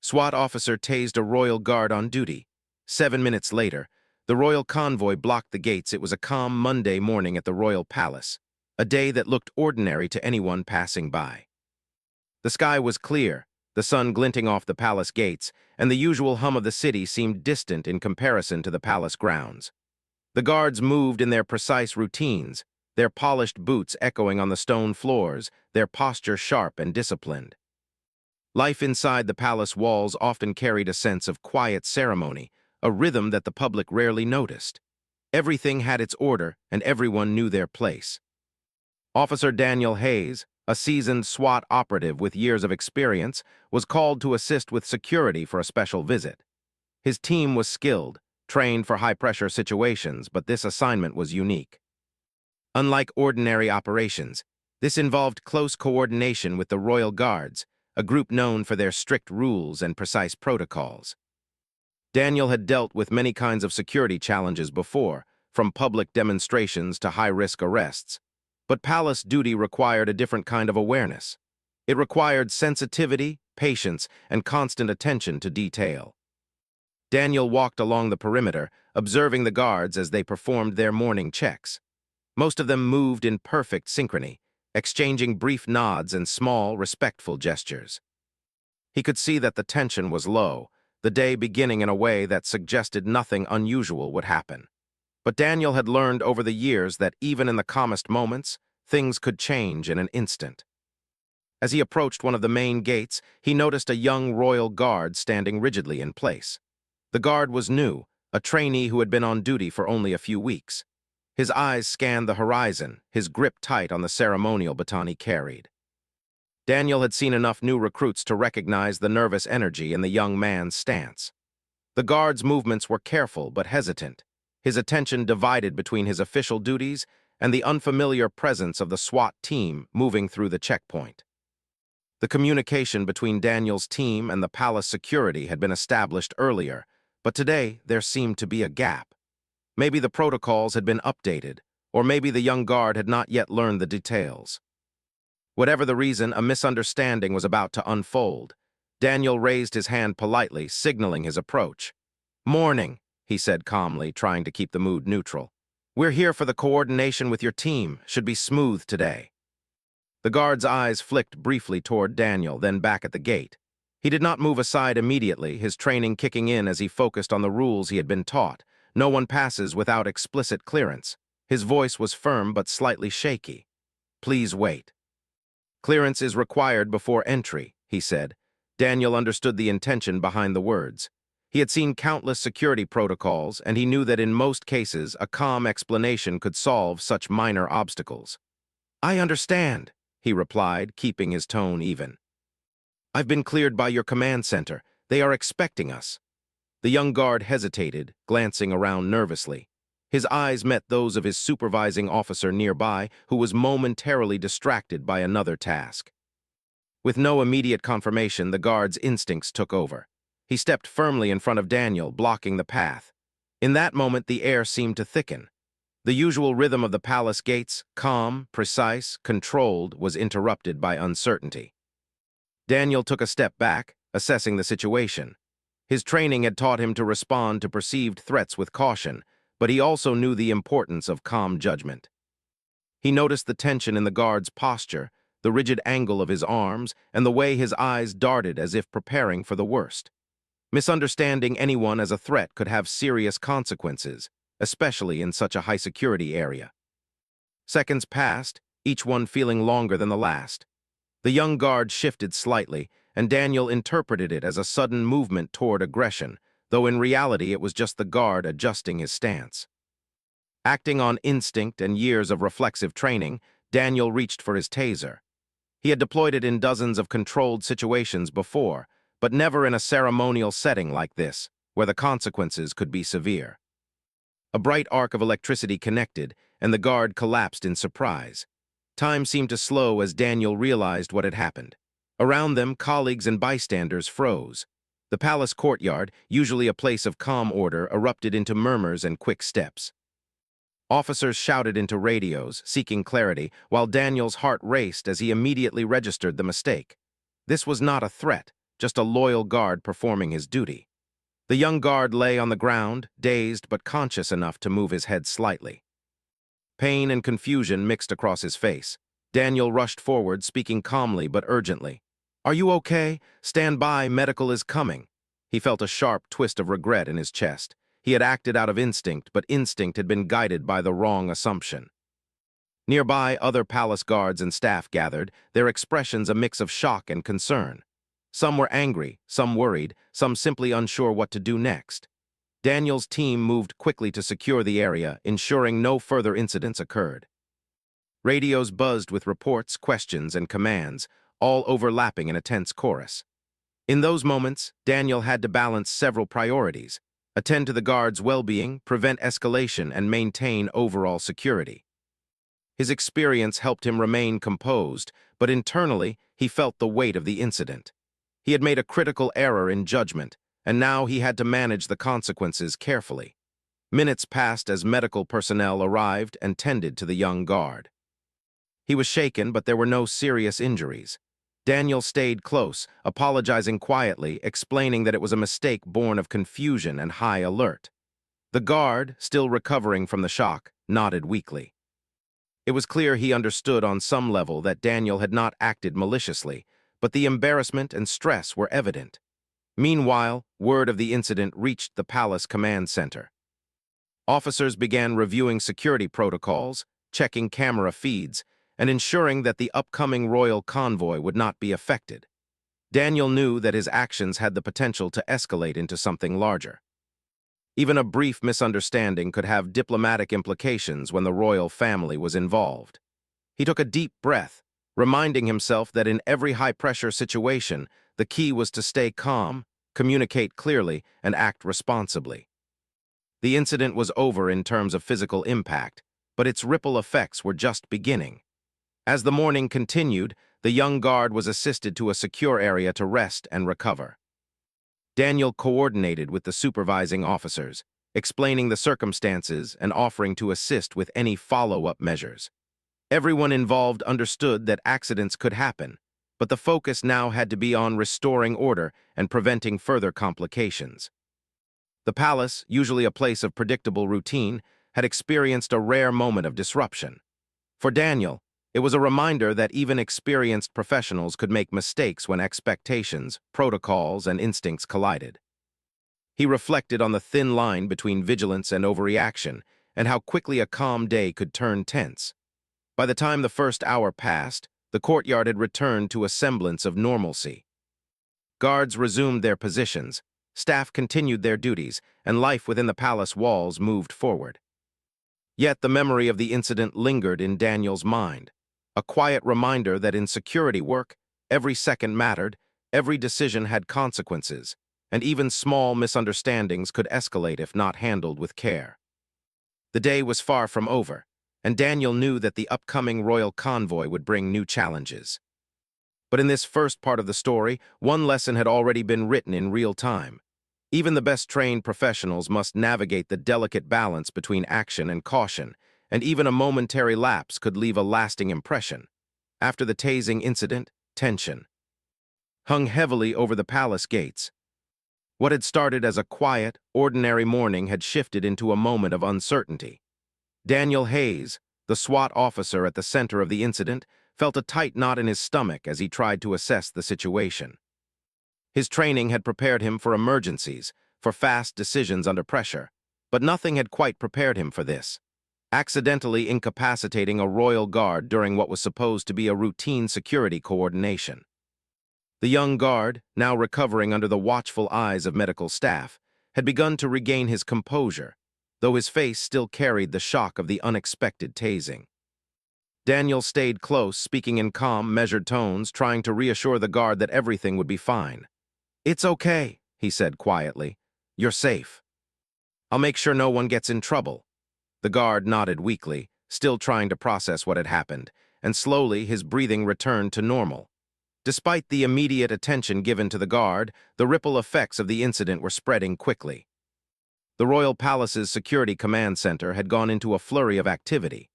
SWAT officer tased a royal guard on duty. 7 minutes later, the royal convoy blocked the gates. It was a calm Monday morning at the royal palace, a day that looked ordinary to anyone passing by. The sky was clear, the sun glinting off the palace gates, and the usual hum of the city seemed distant in comparison to the palace grounds. The guards moved in their precise routines, their polished boots echoing on the stone floors, their posture sharp and disciplined. Life inside the palace walls often carried a sense of quiet ceremony, a rhythm that the public rarely noticed. Everything had its order, and everyone knew their place. Officer Daniel Hayes, a seasoned SWAT operative with years of experience, was called to assist with security for a special visit. His team was skilled, trained for high-pressure situations, but this assignment was unique. Unlike ordinary operations, this involved close coordination with the Royal Guards, a group known for their strict rules and precise protocols. Daniel had dealt with many kinds of security challenges before, from public demonstrations to high-risk arrests. But palace duty required a different kind of awareness. It required sensitivity, patience, and constant attention to detail. Daniel walked along the perimeter, observing the guards as they performed their morning checks. Most of them moved in perfect synchrony, exchanging brief nods and small, respectful gestures. He could see that the tension was low, the day beginning in a way that suggested nothing unusual would happen. But Daniel had learned over the years that even in the calmest moments, things could change in an instant. As he approached one of the main gates, he noticed a young royal guard standing rigidly in place. The guard was new, a trainee who had been on duty for only a few weeks. His eyes scanned the horizon, his grip tight on the ceremonial baton he carried. Daniel had seen enough new recruits to recognize the nervous energy in the young man's stance. The guard's movements were careful but hesitant, his attention divided between his official duties and the unfamiliar presence of the SWAT team moving through the checkpoint. The communication between Daniel's team and the palace security had been established earlier, but today there seemed to be a gap. Maybe the protocols had been updated, or maybe the young guard had not yet learned the details. Whatever the reason, a misunderstanding was about to unfold. Daniel raised his hand politely, signaling his approach. "Morning," he said calmly, trying to keep the mood neutral. "We're here for the coordination with your team. Should be smooth today." The guard's eyes flicked briefly toward Daniel, then back at the gate. He did not move aside immediately, his training kicking in as he focused on the rules he had been taught. No one passes without explicit clearance. His voice was firm but slightly shaky. "Please wait." "Clearance is required before entry," he said. Daniel understood the intention behind the words. He had seen countless security protocols, and he knew that in most cases a calm explanation could solve such minor obstacles. "I understand," he replied, keeping his tone even. "I've been cleared by your command center. They are expecting us." The young guard hesitated, glancing around nervously. His eyes met those of his supervising officer nearby, who was momentarily distracted by another task. With no immediate confirmation, the guard's instincts took over. He stepped firmly in front of Daniel, blocking the path. In that moment, the air seemed to thicken. The usual rhythm of the palace gates, calm, precise, controlled, was interrupted by uncertainty. Daniel took a step back, assessing the situation. His training had taught him to respond to perceived threats with caution, but he also knew the importance of calm judgment. He noticed the tension in the guard's posture, the rigid angle of his arms, and the way his eyes darted as if preparing for the worst. Misunderstanding anyone as a threat could have serious consequences, especially in such a high-security area. Seconds passed, each one feeling longer than the last. The young guard shifted slightly, and Daniel interpreted it as a sudden movement toward aggression, though in reality it was just the guard adjusting his stance. Acting on instinct and years of reflexive training, Daniel reached for his taser. He had deployed it in dozens of controlled situations before, but never in a ceremonial setting like this, where the consequences could be severe. A bright arc of electricity connected, and the guard collapsed in surprise. Time seemed to slow as Daniel realized what had happened. Around them, colleagues and bystanders froze. The palace courtyard, usually a place of calm order, erupted into murmurs and quick steps. Officers shouted into radios, seeking clarity, while Daniel's heart raced as he immediately registered the mistake. This was not a threat, just a loyal guard performing his duty. The young guard lay on the ground, dazed but conscious enough to move his head slightly. Pain and confusion mixed across his face. Daniel rushed forward, speaking calmly but urgently. "Are you okay? Stand by, medical is coming." He felt a sharp twist of regret in his chest. He had acted out of instinct, but instinct had been guided by the wrong assumption. Nearby, other palace guards and staff gathered, their expressions a mix of shock and concern. Some were angry, some worried, some simply unsure what to do next. Daniel's team moved quickly to secure the area, ensuring no further incidents occurred. Radios buzzed with reports, questions, and commands, all overlapping in a tense chorus. In those moments, Daniel had to balance several priorities: attend to the guards' well-being, prevent escalation, and maintain overall security. His experience helped him remain composed, but internally, he felt the weight of the incident. He had made a critical error in judgment, and now he had to manage the consequences carefully. Minutes passed as medical personnel arrived and tended to the young guard. He was shaken, but there were no serious injuries. Daniel stayed close, apologizing quietly, explaining that it was a mistake born of confusion and high alert. The guard, still recovering from the shock, nodded weakly. It was clear he understood on some level that Daniel had not acted maliciously, but the embarrassment and stress were evident. Meanwhile, word of the incident reached the palace command center. Officers began reviewing security protocols, checking camera feeds, and ensuring that the upcoming royal convoy would not be affected. Daniel knew that his actions had the potential to escalate into something larger. Even a brief misunderstanding could have diplomatic implications when the royal family was involved. He took a deep breath, reminding himself that in every high-pressure situation, the key was to stay calm, communicate clearly, and act responsibly. The incident was over in terms of physical impact, but its ripple effects were just beginning. As the morning continued, the young guard was assisted to a secure area to rest and recover. Daniel coordinated with the supervising officers, explaining the circumstances and offering to assist with any follow-up measures. Everyone involved understood that accidents could happen, but the focus now had to be on restoring order and preventing further complications. The palace, usually a place of predictable routine, had experienced a rare moment of disruption. For Daniel, it was a reminder that even experienced professionals could make mistakes when expectations, protocols, and instincts collided. He reflected on the thin line between vigilance and overreaction, and how quickly a calm day could turn tense. By the time the first hour passed, the courtyard had returned to a semblance of normalcy. Guards resumed their positions, staff continued their duties, and life within the palace walls moved forward. Yet the memory of the incident lingered in Daniel's mind, a quiet reminder that in security work, every second mattered, every decision had consequences, and even small misunderstandings could escalate if not handled with care. The day was far from over, and Daniel knew that the upcoming royal convoy would bring new challenges. But in this first part of the story, one lesson had already been written in real time. Even the best trained professionals must navigate the delicate balance between action and caution, and even a momentary lapse could leave a lasting impression. After the tasing incident, tension hung heavily over the palace gates. What had started as a quiet, ordinary morning had shifted into a moment of uncertainty. Daniel Hayes, the SWAT officer at the center of the incident, felt a tight knot in his stomach as he tried to assess the situation. His training had prepared him for emergencies, for fast decisions under pressure, but nothing had quite prepared him for this. Accidentally incapacitating a royal guard during what was supposed to be a routine security coordination. The young guard, now recovering under the watchful eyes of medical staff, had begun to regain his composure, though his face still carried the shock of the unexpected tasing. Daniel stayed close, speaking in calm, measured tones, trying to reassure the guard that everything would be fine. "It's okay," he said quietly. "You're safe. I'll make sure no one gets in trouble." The guard nodded weakly, still trying to process what had happened, and slowly his breathing returned to normal. Despite the immediate attention given to the guard, the ripple effects of the incident were spreading quickly. The Royal Palace's Security Command Center had gone into a flurry of activity.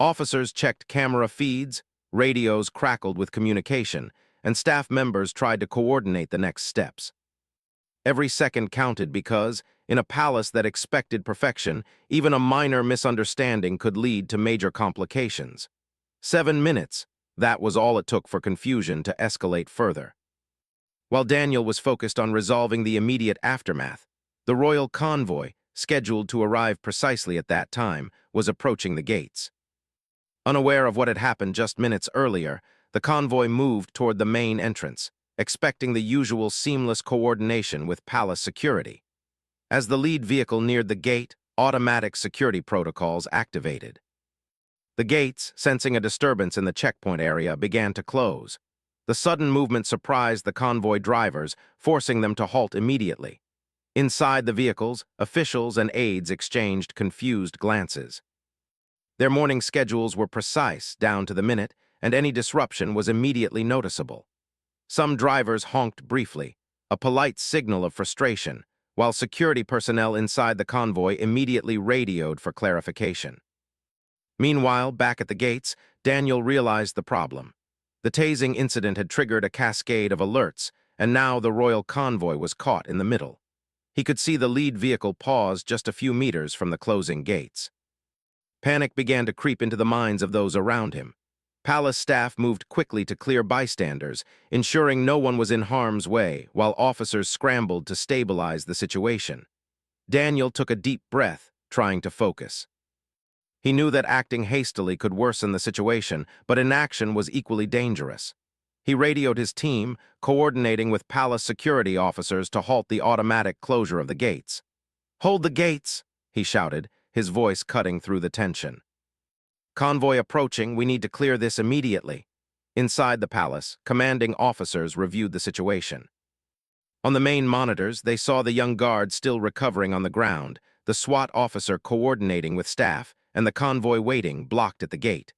Officers checked camera feeds, radios crackled with communication, and staff members tried to coordinate the next steps. Every second counted because, in a palace that expected perfection, even a minor misunderstanding could lead to major complications. 7 minutes, that was all it took for confusion to escalate further. While Daniel was focused on resolving the immediate aftermath, the royal convoy, scheduled to arrive precisely at that time, was approaching the gates. Unaware of what had happened just minutes earlier, the convoy moved toward the main entrance, expecting the usual seamless coordination with palace security. As the lead vehicle neared the gate, automatic security protocols activated. The gates, sensing a disturbance in the checkpoint area, began to close. The sudden movement surprised the convoy drivers, forcing them to halt immediately. Inside the vehicles, officials and aides exchanged confused glances. Their morning schedules were precise, down to the minute, and any disruption was immediately noticeable. Some drivers honked briefly, a polite signal of frustration, while security personnel inside the convoy immediately radioed for clarification. Meanwhile, back at the gates, Daniel realized the problem. The tasing incident had triggered a cascade of alerts, and now the royal convoy was caught in the middle. He could see the lead vehicle pause just a few meters from the closing gates. Panic began to creep into the minds of those around him. Palace staff moved quickly to clear bystanders, ensuring no one was in harm's way, while officers scrambled to stabilize the situation. Daniel took a deep breath, trying to focus. He knew that acting hastily could worsen the situation, but inaction was equally dangerous. He radioed his team, coordinating with palace security officers to halt the automatic closure of the gates. "Hold the gates," he shouted, his voice cutting through the tension. "Convoy approaching, we need to clear this immediately." Inside the palace, commanding officers reviewed the situation. On the main monitors, they saw the young guard still recovering on the ground, the SWAT officer coordinating with staff, and the convoy waiting, blocked at the gate.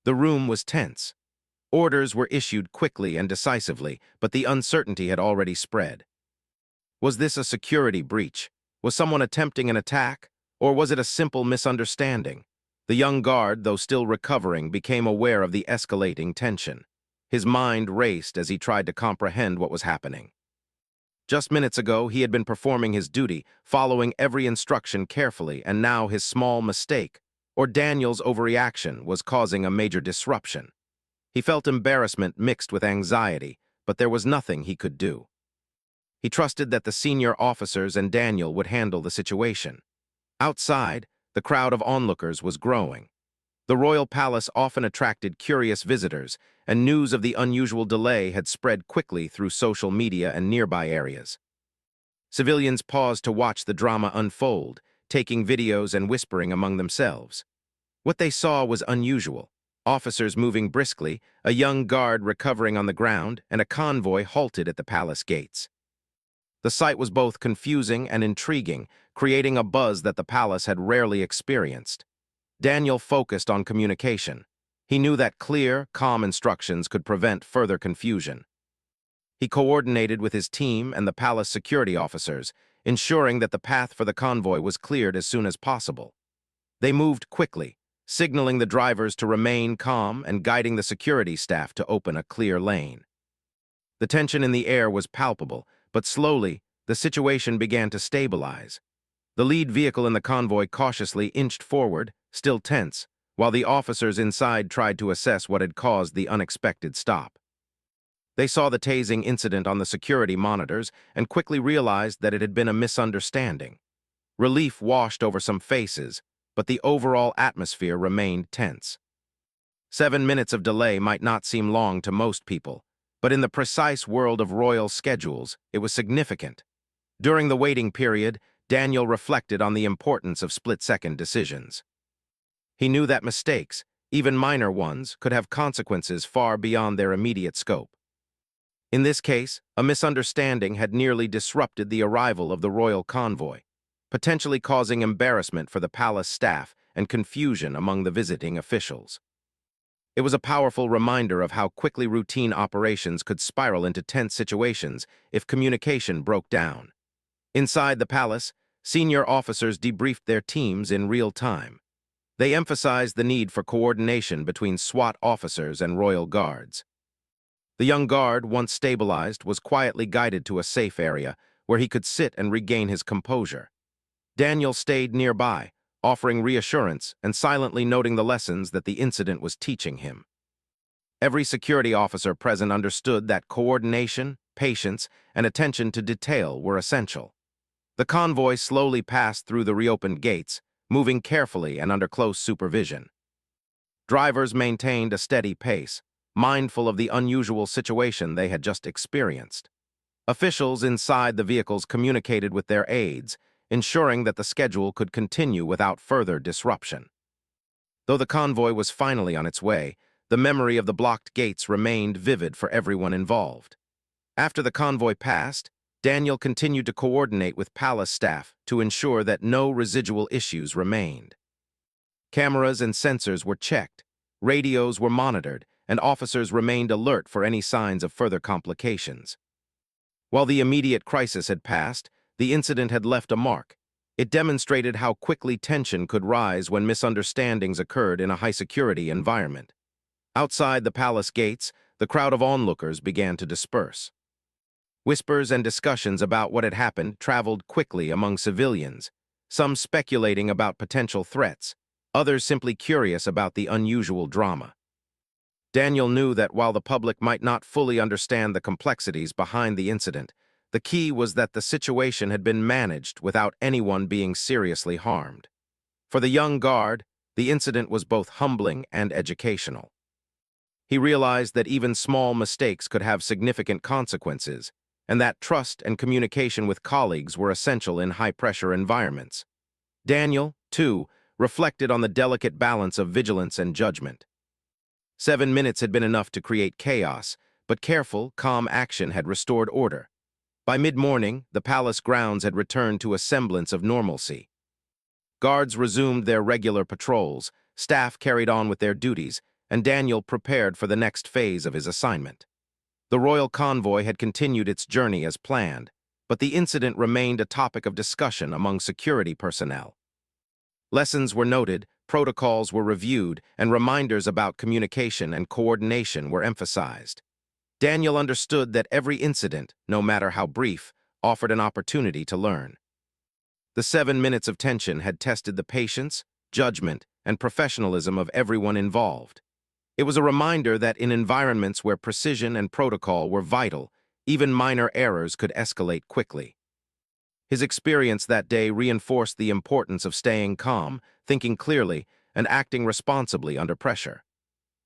The room was tense. Orders were issued quickly and decisively, but the uncertainty had already spread. Was this a security breach? Was someone attempting an attack? Or was it a simple misunderstanding? The young guard, though still recovering, became aware of the escalating tension. His mind raced as he tried to comprehend what was happening. Just minutes ago, he had been performing his duty, following every instruction carefully, and now his small mistake, or Daniel's overreaction, was causing a major disruption. He felt embarrassment mixed with anxiety, but there was nothing he could do. He trusted that the senior officers and Daniel would handle the situation. Outside, the crowd of onlookers was growing. The royal palace often attracted curious visitors, and news of the unusual delay had spread quickly through social media and nearby areas. Civilians paused to watch the drama unfold, taking videos and whispering among themselves. What they saw was unusual. Officers moving briskly, a young guard recovering on the ground, and a convoy halted at the palace gates. The sight was both confusing and intriguing, creating a buzz that the palace had rarely experienced. Daniel focused on communication. He knew that clear, calm instructions could prevent further confusion. He coordinated with his team and the palace security officers, ensuring that the path for the convoy was cleared as soon as possible. They moved quickly, signaling the drivers to remain calm and guiding the security staff to open a clear lane. The tension in the air was palpable, but slowly, the situation began to stabilize. The lead vehicle in the convoy cautiously inched forward, still tense, while the officers inside tried to assess what had caused the unexpected stop. They saw the tasing incident on the security monitors and quickly realized that it had been a misunderstanding. Relief washed over some faces, but the overall atmosphere remained tense. 7 minutes of delay might not seem long to most people, but in the precise world of royal schedules, it was significant. During the waiting period, Daniel reflected on the importance of split-second decisions. He knew that mistakes, even minor ones, could have consequences far beyond their immediate scope. In this case, a misunderstanding had nearly disrupted the arrival of the royal convoy, potentially causing embarrassment for the palace staff and confusion among the visiting officials. It was a powerful reminder of how quickly routine operations could spiral into tense situations if communication broke down. Inside the palace, senior officers debriefed their teams in real time. They emphasized the need for coordination between SWAT officers and royal guards. The young guard, once stabilized, was quietly guided to a safe area where he could sit and regain his composure. Daniel stayed nearby, offering reassurance and silently noting the lessons that the incident was teaching him. Every security officer present understood that coordination, patience, and attention to detail were essential. The convoy slowly passed through the reopened gates, moving carefully and under close supervision. Drivers maintained a steady pace, mindful of the unusual situation they had just experienced. Officials inside the vehicles communicated with their aides, ensuring that the schedule could continue without further disruption. Though the convoy was finally on its way, the memory of the blocked gates remained vivid for everyone involved. After the convoy passed, Daniel continued to coordinate with palace staff to ensure that no residual issues remained. Cameras and sensors were checked, radios were monitored, and officers remained alert for any signs of further complications. While the immediate crisis had passed, the incident had left a mark. It demonstrated how quickly tension could rise when misunderstandings occurred in a high-security environment. Outside the palace gates, the crowd of onlookers began to disperse. Whispers and discussions about what had happened traveled quickly among civilians, some speculating about potential threats, others simply curious about the unusual drama. Daniel knew that while the public might not fully understand the complexities behind the incident, the key was that the situation had been managed without anyone being seriously harmed. For the young guard, the incident was both humbling and educational. He realized that even small mistakes could have significant consequences, and that trust and communication with colleagues were essential in high-pressure environments. Daniel, too, reflected on the delicate balance of vigilance and judgment. 7 minutes had been enough to create chaos, but careful, calm action had restored order. By mid-morning, the palace grounds had returned to a semblance of normalcy. Guards resumed their regular patrols, staff carried on with their duties, and Daniel prepared for the next phase of his assignment. The royal convoy had continued its journey as planned, but the incident remained a topic of discussion among security personnel. Lessons were noted, protocols were reviewed, and reminders about communication and coordination were emphasized. Daniel understood that every incident, no matter how brief, offered an opportunity to learn. The 7 minutes of tension had tested the patience, judgment, and professionalism of everyone involved. It was a reminder that in environments where precision and protocol were vital, even minor errors could escalate quickly. His experience that day reinforced the importance of staying calm, thinking clearly, and acting responsibly under pressure.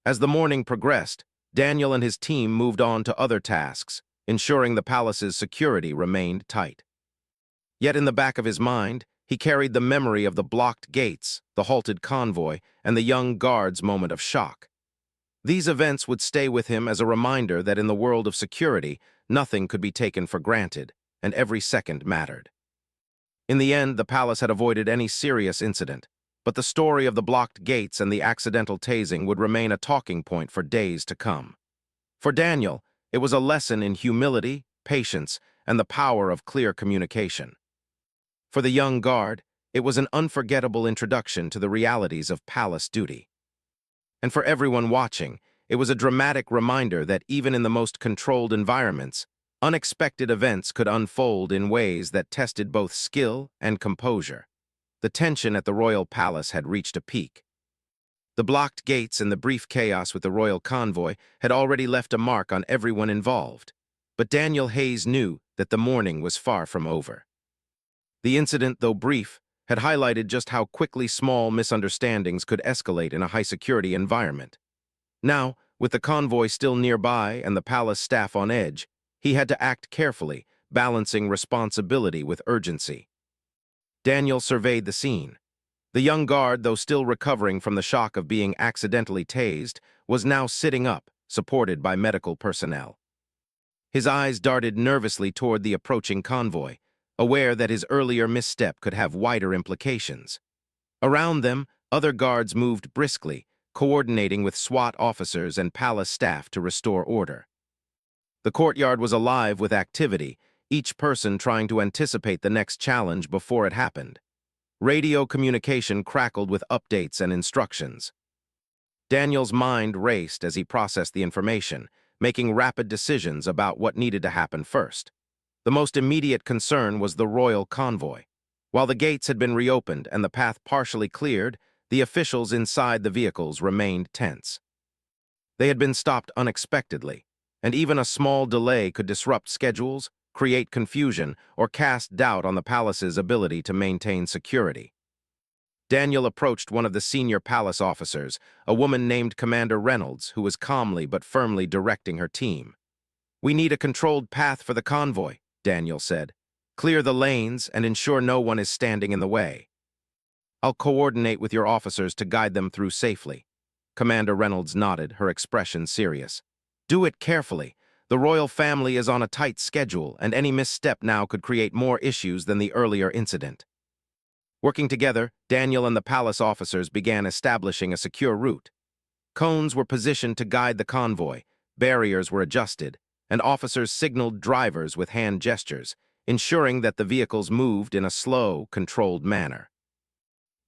As the morning progressed, Daniel and his team moved on to other tasks, ensuring the palace's security remained tight. Yet in the back of his mind, he carried the memory of the blocked gates, the halted convoy, and the young guard's moment of shock. These events would stay with him as a reminder that in the world of security, nothing could be taken for granted, and every second mattered. In the end, the palace had avoided any serious incident, but the story of the blocked gates and the accidental tasing would remain a talking point for days to come. For Daniel, it was a lesson in humility, patience, and the power of clear communication. For the young guard, it was an unforgettable introduction to the realities of palace duty. And for everyone watching, it was a dramatic reminder that even in the most controlled environments, unexpected events could unfold in ways that tested both skill and composure. The tension at the royal palace had reached a peak. The blocked gates and the brief chaos with the royal convoy had already left a mark on everyone involved. But Daniel Hayes knew that the morning was far from over. The incident, though brief, had highlighted just how quickly small misunderstandings could escalate in a high-security environment. Now, with the convoy still nearby and the palace staff on edge, he had to act carefully, balancing responsibility with urgency. Daniel surveyed the scene. The young guard, though still recovering from the shock of being accidentally tased, was now sitting up, supported by medical personnel. His eyes darted nervously toward the approaching convoy, aware that his earlier misstep could have wider implications. Around them, other guards moved briskly, coordinating with SWAT officers and palace staff to restore order. The courtyard was alive with activity, each person trying to anticipate the next challenge before it happened. Radio communication crackled with updates and instructions. Daniel's mind raced as he processed the information, making rapid decisions about what needed to happen first. The most immediate concern was the royal convoy. While the gates had been reopened and the path partially cleared, the officials inside the vehicles remained tense. They had been stopped unexpectedly, and even a small delay could disrupt schedules, create confusion, or cast doubt on the palace's ability to maintain security. Daniel approached one of the senior palace officers, a woman named Commander Reynolds, who was calmly but firmly directing her team. "We need a controlled path for the convoy," Daniel said. "Clear the lanes and ensure no one is standing in the way. I'll coordinate with your officers to guide them through safely." Commander Reynolds nodded, her expression serious. "Do it carefully. The royal family is on a tight schedule, and any misstep now could create more issues than the earlier incident." Working together, Daniel and the palace officers began establishing a secure route. Cones were positioned to guide the convoy, barriers were adjusted, and officers signaled drivers with hand gestures, ensuring that the vehicles moved in a slow, controlled manner.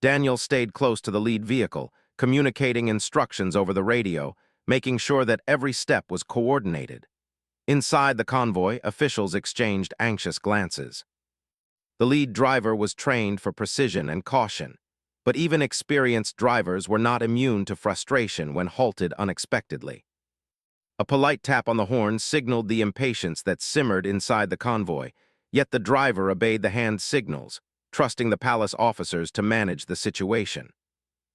Daniel stayed close to the lead vehicle, communicating instructions over the radio, making sure that every step was coordinated. Inside the convoy, officials exchanged anxious glances. The lead driver was trained for precision and caution, but even experienced drivers were not immune to frustration when halted unexpectedly. A polite tap on the horn signaled the impatience that simmered inside the convoy, yet the driver obeyed the hand signals, trusting the palace officers to manage the situation.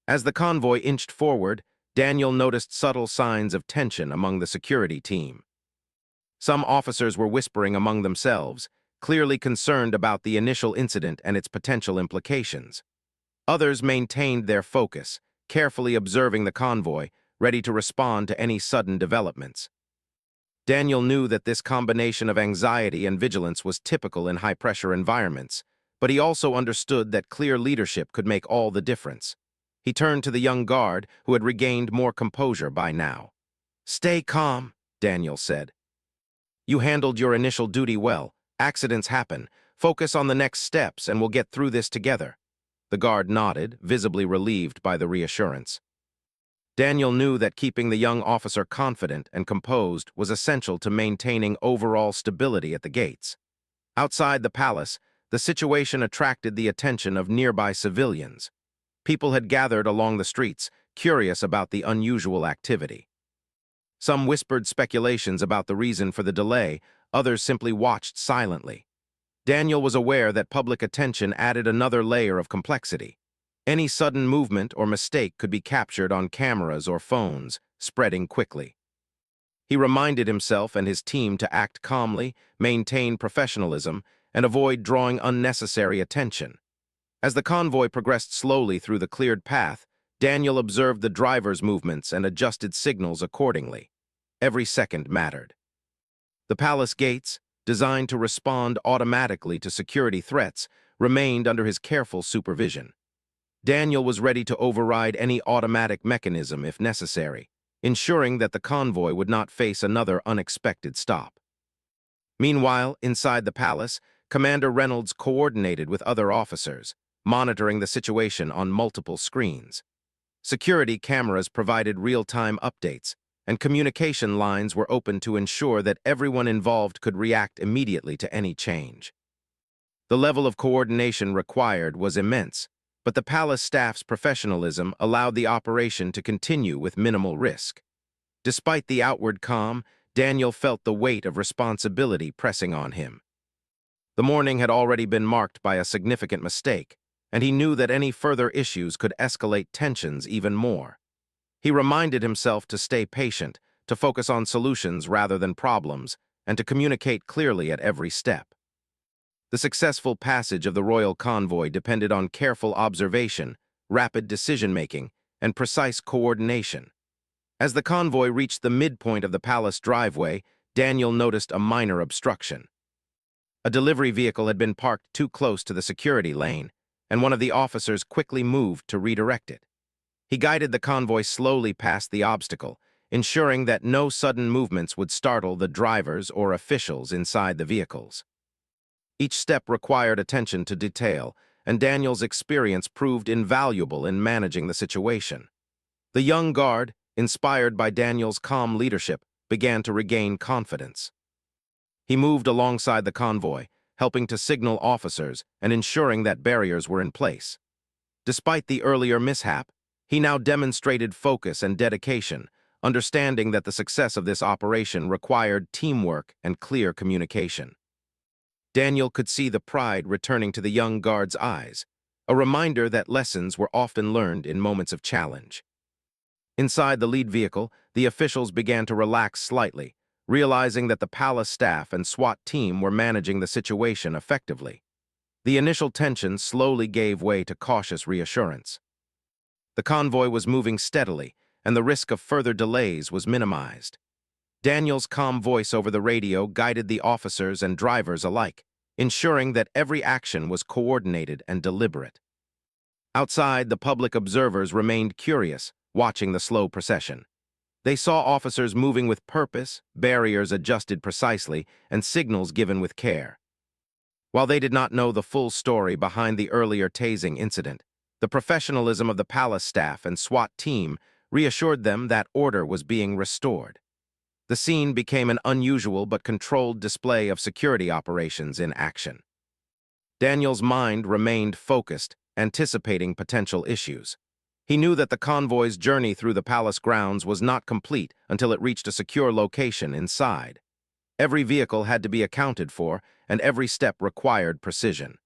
As the convoy inched forward, Daniel noticed subtle signs of tension among the security team. Some officers were whispering among themselves, clearly concerned about the initial incident and its potential implications. Others maintained their focus, carefully observing the convoy, ready to respond to any sudden developments. Daniel knew that this combination of anxiety and vigilance was typical in high-pressure environments, but he also understood that clear leadership could make all the difference. He turned to the young guard, who had regained more composure by now. "Stay calm," Daniel said. "You handled your initial duty well. Accidents happen. Focus on the next steps and we'll get through this together." The guard nodded, visibly relieved by the reassurance. Daniel knew that keeping the young officer confident and composed was essential to maintaining overall stability at the gates. Outside the palace, the situation attracted the attention of nearby civilians. People had gathered along the streets, curious about the unusual activity. Some whispered speculations about the reason for the delay, others simply watched silently. Daniel was aware that public attention added another layer of complexity. Any sudden movement or mistake could be captured on cameras or phones, spreading quickly. He reminded himself and his team to act calmly, maintain professionalism, and avoid drawing unnecessary attention. As the convoy progressed slowly through the cleared path, Daniel observed the driver's movements and adjusted signals accordingly. Every second mattered. The palace gates, designed to respond automatically to security threats, remained under his careful supervision. Daniel was ready to override any automatic mechanism if necessary, ensuring that the convoy would not face another unexpected stop. Meanwhile, inside the palace, Commander Reynolds coordinated with other officers, monitoring the situation on multiple screens. Security cameras provided real-time updates, and communication lines were open to ensure that everyone involved could react immediately to any change. The level of coordination required was immense, but the palace staff's professionalism allowed the operation to continue with minimal risk. Despite the outward calm, Daniel felt the weight of responsibility pressing on him. The morning had already been marked by a significant mistake, and he knew that any further issues could escalate tensions even more. He reminded himself to stay patient, to focus on solutions rather than problems, and to communicate clearly at every step. The successful passage of the royal convoy depended on careful observation, rapid decision-making, and precise coordination. As the convoy reached the midpoint of the palace driveway, Daniel noticed a minor obstruction. A delivery vehicle had been parked too close to the security lane, and one of the officers quickly moved to redirect it. He guided the convoy slowly past the obstacle, ensuring that no sudden movements would startle the drivers or officials inside the vehicles. Each step required attention to detail, and Daniel's experience proved invaluable in managing the situation. The young guard, inspired by Daniel's calm leadership, began to regain confidence. He moved alongside the convoy, helping to signal officers and ensuring that barriers were in place. Despite the earlier mishap, he now demonstrated focus and dedication, understanding that the success of this operation required teamwork and clear communication. Daniel could see the pride returning to the young guard's eyes, a reminder that lessons were often learned in moments of challenge. Inside the lead vehicle, the officials began to relax slightly, realizing that the palace staff and SWAT team were managing the situation effectively. The initial tension slowly gave way to cautious reassurance. The convoy was moving steadily, and the risk of further delays was minimized. Daniel's calm voice over the radio guided the officers and drivers alike, ensuring that every action was coordinated and deliberate. Outside, the public observers remained curious, watching the slow procession. They saw officers moving with purpose, barriers adjusted precisely, and signals given with care. While they did not know the full story behind the earlier tasing incident, the professionalism of the palace staff and SWAT team reassured them that order was being restored. The scene became an unusual but controlled display of security operations in action. Daniel's mind remained focused, anticipating potential issues. He knew that the convoy's journey through the palace grounds was not complete until it reached a secure location inside. Every vehicle had to be accounted for, and every step required precision.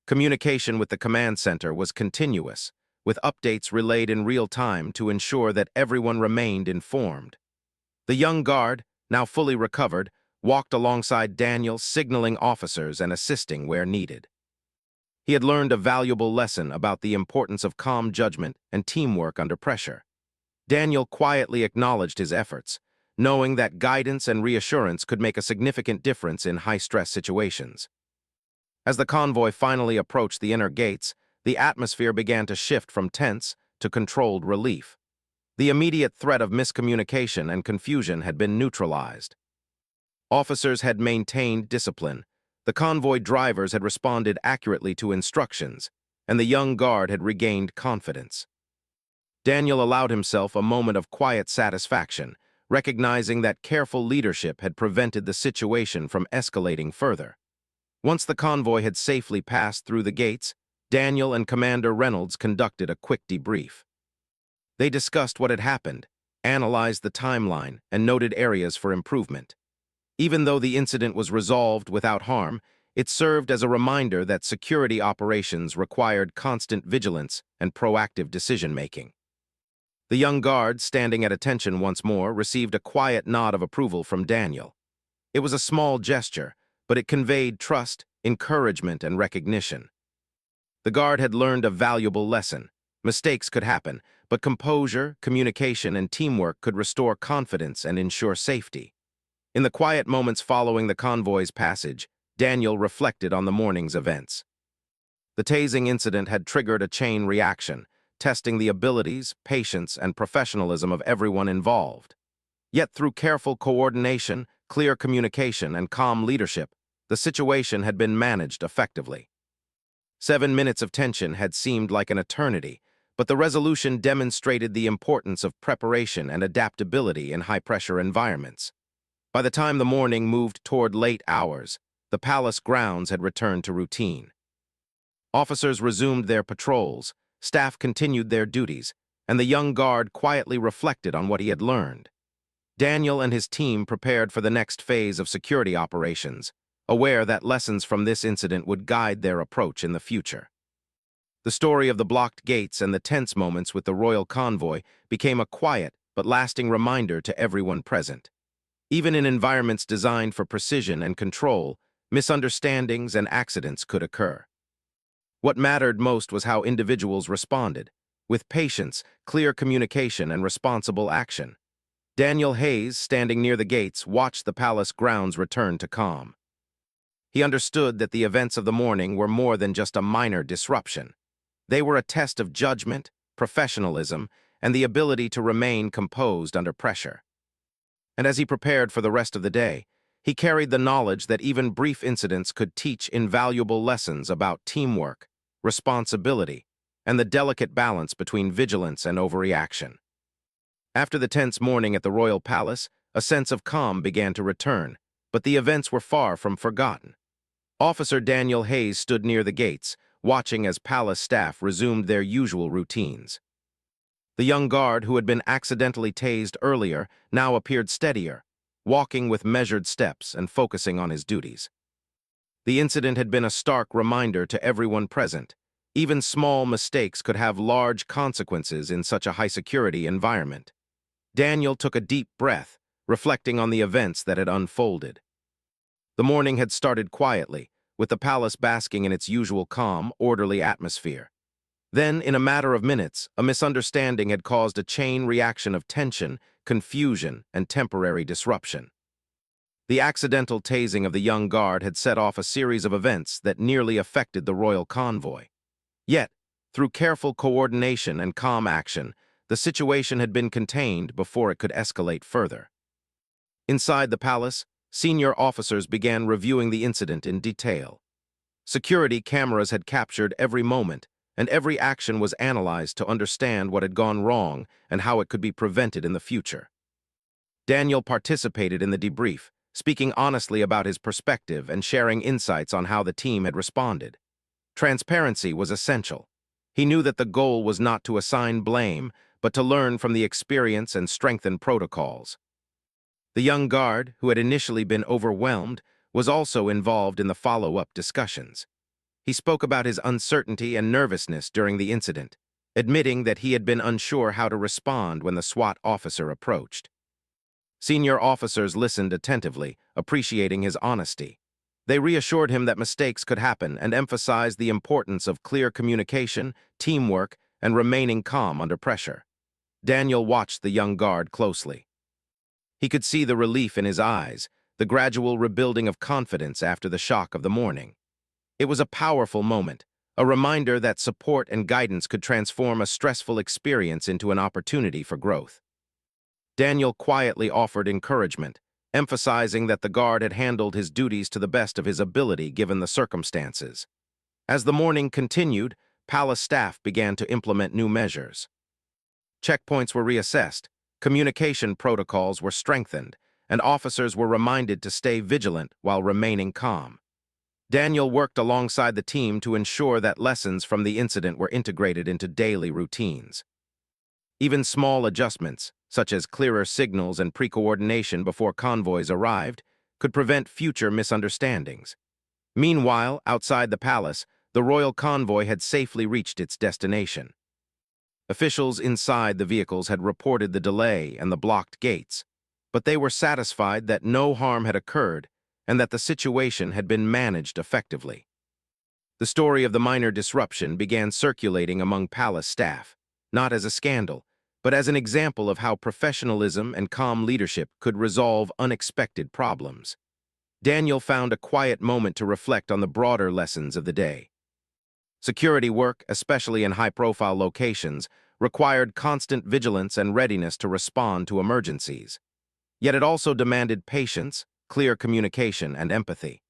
Communication with the command center was continuous, with updates relayed in real time to ensure that everyone remained informed. The young guard, now fully recovered, walked alongside Daniel, signaling officers and assisting where needed. He had learned a valuable lesson about the importance of calm judgment and teamwork under pressure. Daniel quietly acknowledged his efforts, knowing that guidance and reassurance could make a significant difference in high-stress situations. As the convoy finally approached the inner gates, the atmosphere began to shift from tense to controlled relief. The immediate threat of miscommunication and confusion had been neutralized. Officers had maintained discipline, the convoy drivers had responded accurately to instructions, and the young guard had regained confidence. Daniel allowed himself a moment of quiet satisfaction, recognizing that careful leadership had prevented the situation from escalating further. Once the convoy had safely passed through the gates, Daniel and Commander Reynolds conducted a quick debrief. They discussed what had happened, analyzed the timeline, and noted areas for improvement. Even though the incident was resolved without harm, it served as a reminder that security operations required constant vigilance and proactive decision-making. The young guard, standing at attention once more, received a quiet nod of approval from Daniel. It was a small gesture, but it conveyed trust, encouragement, and recognition. The guard had learned a valuable lesson. Mistakes could happen, but composure, communication, and teamwork could restore confidence and ensure safety. In the quiet moments following the convoy's passage, Daniel reflected on the morning's events. The tasing incident had triggered a chain reaction, testing the abilities, patience, and professionalism of everyone involved. Yet through careful coordination, clear communication, and calm leadership, the situation had been managed effectively. 7 minutes of tension had seemed like an eternity, but the resolution demonstrated the importance of preparation and adaptability in high-pressure environments. By the time the morning moved toward late hours, the palace grounds had returned to routine. Officers resumed their patrols, staff continued their duties, and the young guard quietly reflected on what he had learned. Daniel and his team prepared for the next phase of security operations, aware that lessons from this incident would guide their approach in the future. The story of the blocked gates and the tense moments with the royal convoy became a quiet but lasting reminder to everyone present. Even in environments designed for precision and control, misunderstandings and accidents could occur. What mattered most was how individuals responded, with patience, clear communication, and responsible action. Daniel Hayes, standing near the gates, watched the palace grounds return to calm. He understood that the events of the morning were more than just a minor disruption. They were a test of judgment, professionalism, and the ability to remain composed under pressure. And as he prepared for the rest of the day, he carried the knowledge that even brief incidents could teach invaluable lessons about teamwork, responsibility, and the delicate balance between vigilance and overreaction. After the tense morning at the royal palace, a sense of calm began to return, but the events were far from forgotten. Officer Daniel Hayes stood near the gates, watching as palace staff resumed their usual routines. The young guard who had been accidentally tased earlier now appeared steadier, walking with measured steps and focusing on his duties. The incident had been a stark reminder to everyone present. Even small mistakes could have large consequences in such a high-security environment. Daniel took a deep breath, reflecting on the events that had unfolded. The morning had started quietly, with the palace basking in its usual calm, orderly atmosphere. Then, in a matter of minutes, a misunderstanding had caused a chain reaction of tension, confusion, and temporary disruption. The accidental tasing of the young guard had set off a series of events that nearly affected the royal convoy. Yet, through careful coordination and calm action, the situation had been contained before it could escalate further. Inside the palace, senior officers began reviewing the incident in detail. Security cameras had captured every moment, and every action was analyzed to understand what had gone wrong and how it could be prevented in the future. Daniel participated in the debrief, speaking honestly about his perspective and sharing insights on how the team had responded. Transparency was essential. He knew that the goal was not to assign blame, but to learn from the experience and strengthen protocols. The young guard, who had initially been overwhelmed, was also involved in the follow-up discussions. He spoke about his uncertainty and nervousness during the incident, admitting that he had been unsure how to respond when the SWAT officer approached. Senior officers listened attentively, appreciating his honesty. They reassured him that mistakes could happen and emphasized the importance of clear communication, teamwork, and remaining calm under pressure. Daniel watched the young guard closely. He could see the relief in his eyes, the gradual rebuilding of confidence after the shock of the morning. It was a powerful moment, a reminder that support and guidance could transform a stressful experience into an opportunity for growth. Daniel quietly offered encouragement, emphasizing that the guard had handled his duties to the best of his ability given the circumstances. As the morning continued, palace staff began to implement new measures. Checkpoints were reassessed, communication protocols were strengthened, and officers were reminded to stay vigilant while remaining calm. Daniel worked alongside the team to ensure that lessons from the incident were integrated into daily routines. Even small adjustments, such as clearer signals and pre-coordination before convoys arrived, could prevent future misunderstandings. Meanwhile, outside the palace, the royal convoy had safely reached its destination. Officials inside the vehicles had reported the delay and the blocked gates, but they were satisfied that no harm had occurred and that the situation had been managed effectively. The story of the minor disruption began circulating among palace staff, not as a scandal, but as an example of how professionalism and calm leadership could resolve unexpected problems. Daniel found a quiet moment to reflect on the broader lessons of the day. Security work, especially in high-profile locations, required constant vigilance and readiness to respond to emergencies. Yet it also demanded patience, clear communication, and empathy.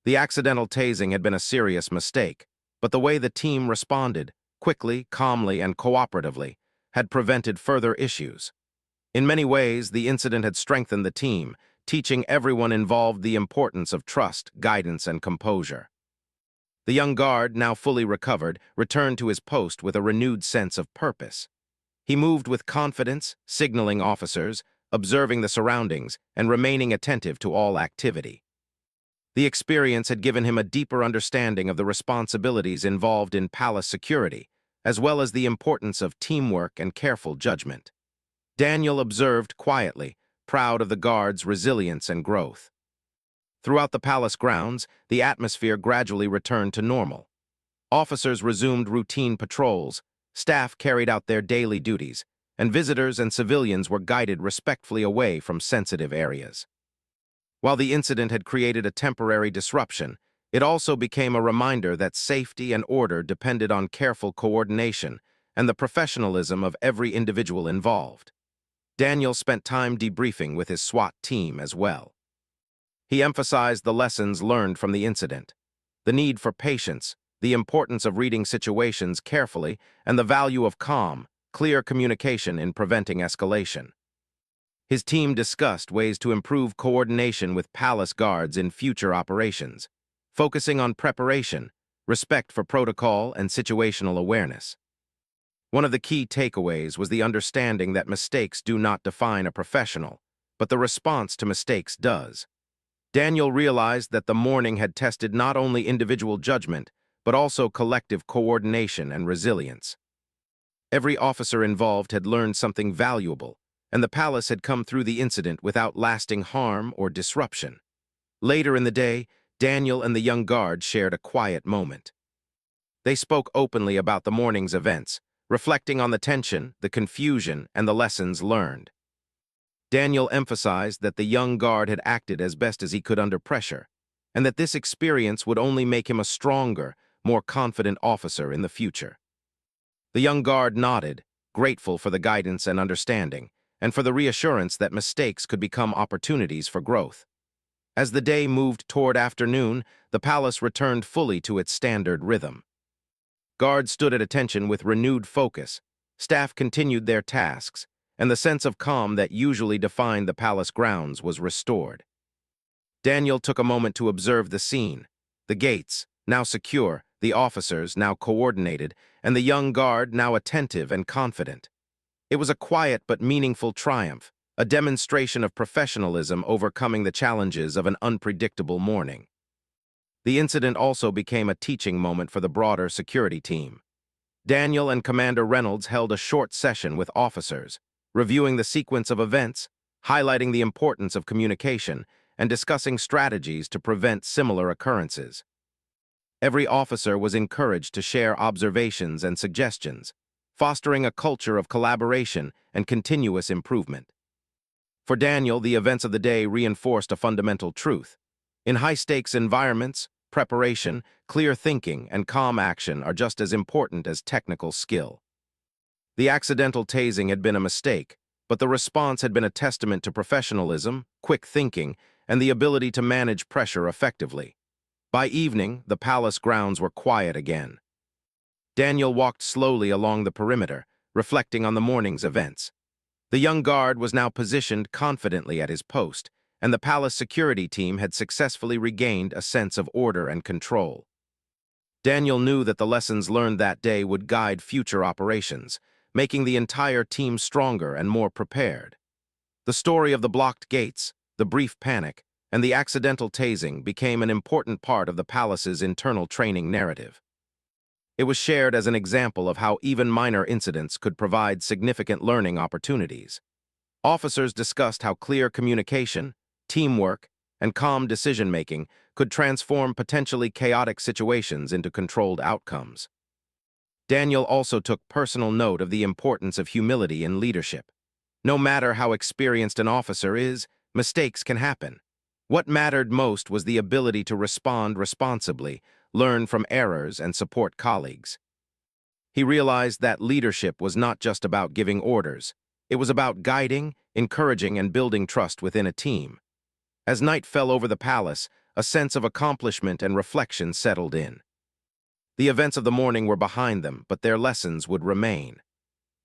The accidental tasing had been a serious mistake, but the way the team responded, quickly, calmly, and cooperatively, had prevented further issues. In many ways, the incident had strengthened the team, teaching everyone involved the importance of trust, guidance, and composure. The young guard, now fully recovered, returned to his post with a renewed sense of purpose. He moved with confidence, signaling officers, observing the surroundings, and remaining attentive to all activity. The experience had given him a deeper understanding of the responsibilities involved in palace security, as well as the importance of teamwork and careful judgment. Daniel observed quietly, proud of the guard's resilience and growth. Throughout the palace grounds, the atmosphere gradually returned to normal. Officers resumed routine patrols, staff carried out their daily duties, and visitors and civilians were guided respectfully away from sensitive areas. While the incident had created a temporary disruption, it also became a reminder that safety and order depended on careful coordination and the professionalism of every individual involved. Daniel spent time debriefing with his SWAT team as well. He emphasized the lessons learned from the incident, the need for patience, the importance of reading situations carefully, and the value of calm, clear communication in preventing escalation. His team discussed ways to improve coordination with palace guards in future operations, focusing on preparation, respect for protocol, and situational awareness. One of the key takeaways was the understanding that mistakes do not define a professional, but the response to mistakes does. Daniel realized that the morning had tested not only individual judgment, but also collective coordination and resilience. Every officer involved had learned something valuable, and the palace had come through the incident without lasting harm or disruption. Later in the day, Daniel and the young guard shared a quiet moment. They spoke openly about the morning's events, reflecting on the tension, the confusion, and the lessons learned. Daniel emphasized that the young guard had acted as best as he could under pressure, and that this experience would only make him a stronger, more confident officer in the future. The young guard nodded, grateful for the guidance and understanding, and for the reassurance that mistakes could become opportunities for growth. As the day moved toward afternoon, the palace returned fully to its standard rhythm. Guards stood at attention with renewed focus, staff continued their tasks, and the sense of calm that usually defined the palace grounds was restored. Daniel took a moment to observe the scene. The gates, now secure, the officers, now coordinated, and the young guard, now attentive and confident. It was a quiet but meaningful triumph, a demonstration of professionalism overcoming the challenges of an unpredictable morning. The incident also became a teaching moment for the broader security team. Daniel and Commander Reynolds held a short session with officers, reviewing the sequence of events, highlighting the importance of communication, and discussing strategies to prevent similar occurrences. Every officer was encouraged to share observations and suggestions, fostering a culture of collaboration and continuous improvement. For Daniel, the events of the day reinforced a fundamental truth. In high-stakes environments, preparation, clear thinking, and calm action are just as important as technical skill. The accidental tasing had been a mistake, but the response had been a testament to professionalism, quick thinking, and the ability to manage pressure effectively. By evening, the palace grounds were quiet again. Daniel walked slowly along the perimeter, reflecting on the morning's events. The young guard was now positioned confidently at his post, and the palace security team had successfully regained a sense of order and control. Daniel knew that the lessons learned that day would guide future operations, making the entire team stronger and more prepared. The story of the blocked gates, the brief panic, and the accidental tasing became an important part of the palace's internal training narrative. It was shared as an example of how even minor incidents could provide significant learning opportunities. Officers discussed how clear communication, teamwork, and calm decision-making could transform potentially chaotic situations into controlled outcomes. Daniel also took personal note of the importance of humility in leadership. No matter how experienced an officer is, mistakes can happen. What mattered most was the ability to respond responsibly, learn from errors, and support colleagues. He realized that leadership was not just about giving orders. It was about guiding, encouraging, and building trust within a team. As night fell over the palace, a sense of accomplishment and reflection settled in. The events of the morning were behind them, but their lessons would remain.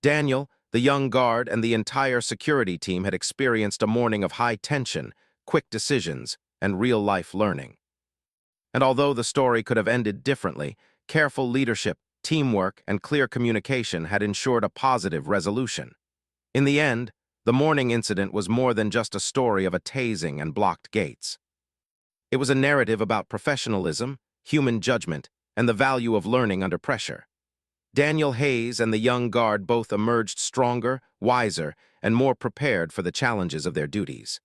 Daniel, the young guard, and the entire security team had experienced a morning of high tension, quick decisions, and real-life learning. And although the story could have ended differently, careful leadership, teamwork, and clear communication had ensured a positive resolution. In the end, the morning incident was more than just a story of a tasing and blocked gates. It was a narrative about professionalism, human judgment, and the value of learning under pressure. Daniel Hayes and the young guard both emerged stronger, wiser, and more prepared for the challenges of their duties.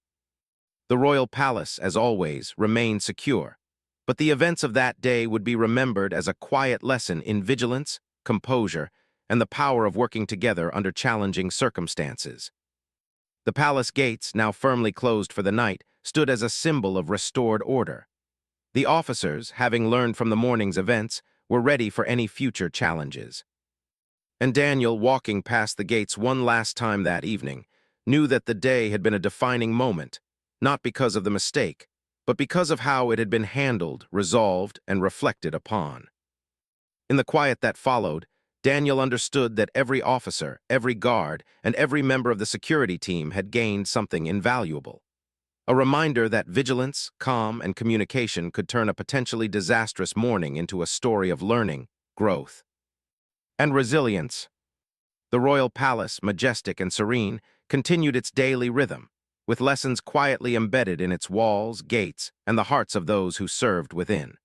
The royal palace, as always, remained secure, but the events of that day would be remembered as a quiet lesson in vigilance, composure, and the power of working together under challenging circumstances. The palace gates, now firmly closed for the night, stood as a symbol of restored order. The officers, having learned from the morning's events, were ready for any future challenges. And Daniel, walking past the gates one last time that evening, knew that the day had been a defining moment, not because of the mistake, but because of how it had been handled, resolved, and reflected upon. In the quiet that followed, Daniel understood that every officer, every guard, and every member of the security team had gained something invaluable. A reminder that vigilance, calm, and communication could turn a potentially disastrous morning into a story of learning, growth, and resilience. The royal palace, majestic and serene, continued its daily rhythm, with lessons quietly embedded in its walls, gates, and the hearts of those who served within.